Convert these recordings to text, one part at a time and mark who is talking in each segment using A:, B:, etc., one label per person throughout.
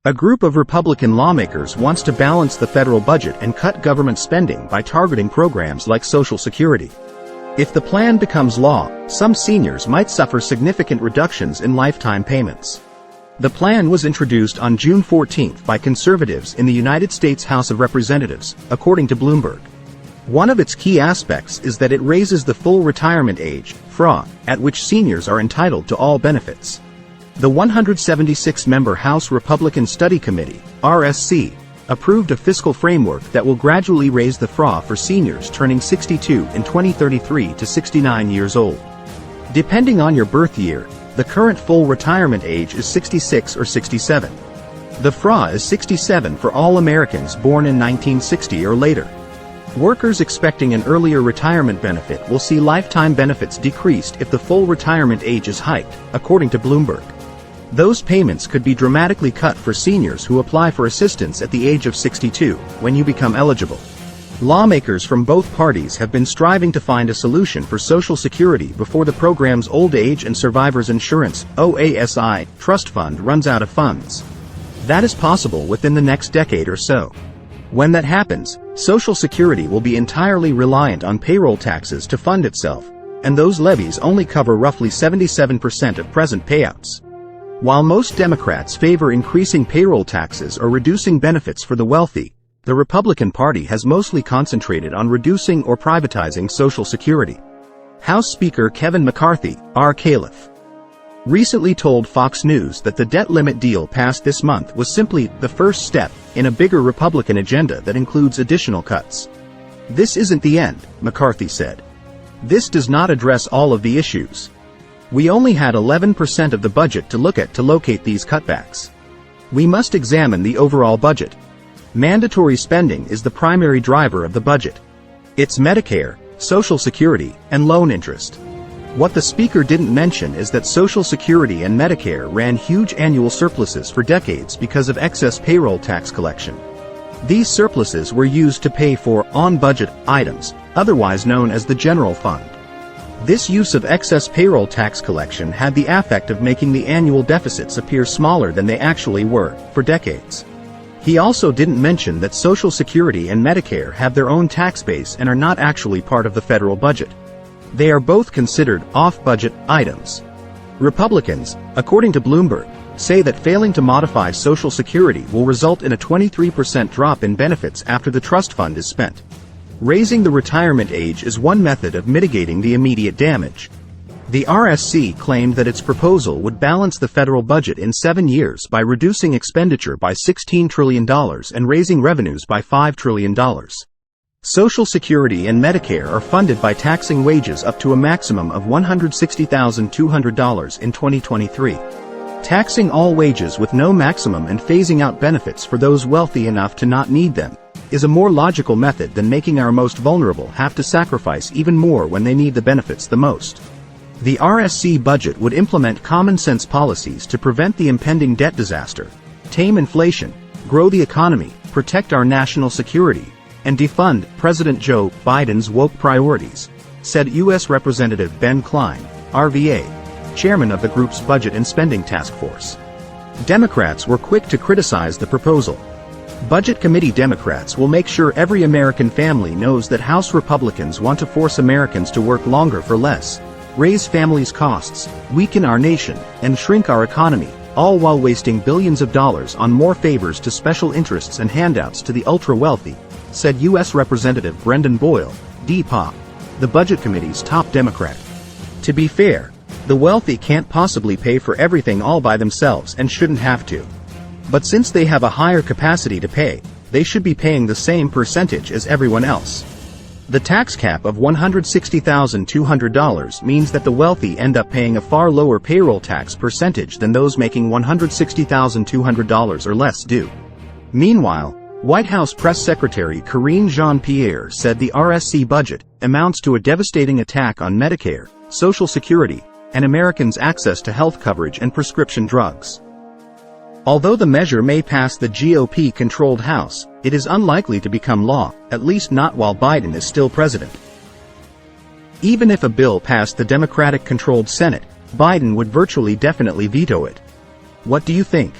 A: A group of Republican lawmakers wants to balance the federal budget and cut government spending by targeting programs like Social Security. If the plan becomes law, some seniors might suffer significant reductions in lifetime payments. The plan was introduced on June 14 by conservatives in the United States House of Representatives, according to Bloomberg. One of its key aspects is that it raises the full retirement age, FRA, at which seniors are entitled to all benefits. The 176-member House Republican Study Committee, RSC, approved a fiscal framework that will gradually raise the FRA for seniors turning 62 in 2033 to 69 years old. Depending on your birth year, the current full retirement age is 66 or 67. The FRA is 67 for all Americans born in 1960 or later. Workers expecting an earlier retirement benefit will see lifetime benefits decreased if the full retirement age is hiked, according to Bloomberg. Those payments could be dramatically cut for seniors who apply for assistance at the age of 62, when you become eligible. Lawmakers from both parties have been striving to find a solution for Social Security before the program's Old Age and Survivors Insurance, OASI, trust fund runs out of funds. That is possible within the next decade or so. When that happens, Social Security will be entirely reliant on payroll taxes to fund itself, and those levies only cover roughly 77% of present payouts. While most Democrats favor increasing payroll taxes or reducing benefits for the wealthy, the Republican Party has mostly concentrated on reducing or privatizing Social Security. House Speaker Kevin McCarthy, R. Caliph, recently told Fox News that the debt limit deal passed this month was simply the first step in a bigger Republican agenda that includes additional cuts. This isn't the end, McCarthy said. This does not address all of the issues. We only had 11% of the budget to look at to locate these cutbacks. We must examine the overall budget. Mandatory spending is the primary driver of the budget. It's Medicare, Social Security, and loan interest. What the speaker didn't mention is that Social Security and Medicare ran huge annual surpluses for decades because of excess payroll tax collection. These surpluses were used to pay for on-budget items, otherwise known as the general fund. This use of excess payroll tax collection had the effect of making the annual deficits appear smaller than they actually were, for decades. He also didn't mention that Social Security and Medicare have their own tax base and are not actually part of the federal budget. They are both considered off-budget items. Republicans, according to Bloomberg, say that failing to modify Social Security will result in a 23% drop in benefits after the trust fund is spent. Raising the retirement age is one method of mitigating the immediate damage. The RSC claimed that its proposal would balance the federal budget in 7 years by reducing expenditure by $16 trillion and raising revenues by $5 trillion. Social Security and Medicare are funded by taxing wages up to a maximum of $160,200 in 2023. Taxing all wages with no maximum and phasing out benefits for those wealthy enough to not need them is a more logical method than making our most vulnerable have to sacrifice even more when they need the benefits the most. The RSC budget would implement common-sense policies to prevent the impending debt disaster, tame inflation, grow the economy, protect our national security, and defund President Joe Biden's woke priorities, said U.S. Representative Ben Cline, RVA, chairman of the group's Budget and Spending Task Force. Democrats were quick to criticize the proposal. Budget Committee Democrats will make sure every American family knows that House Republicans want to force Americans to work longer for less, raise families' costs, weaken our nation, and shrink our economy, all while wasting billions of dollars on more favors to special interests and handouts to the ultra-wealthy, said U.S. Representative Brendan Boyle, D-POP, the Budget Committee's top Democrat. To be fair, the wealthy can't possibly pay for everything all by themselves and shouldn't have to. But since they have a higher capacity to pay, they should be paying the same percentage as everyone else. The tax cap of $160,200 means that the wealthy end up paying a far lower payroll tax percentage than those making $160,200 or less do. Meanwhile, White House Press Secretary Karine Jean-Pierre said the RSC budget amounts to a devastating attack on Medicare, Social Security, and Americans' access to health coverage and prescription drugs. Although the measure may pass the GOP-controlled House, it is unlikely to become law, at least not while Biden is still president. Even if a bill passed the Democratic-controlled Senate, Biden would virtually definitely veto it. What do you think?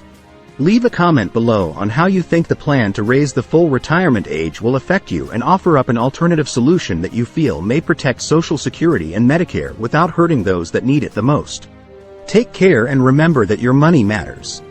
A: Leave a comment below on how you think the plan to raise the full retirement age will affect you, and offer up an alternative solution that you feel may protect Social Security and Medicare without hurting those that need it the most. Take care and remember that your money matters.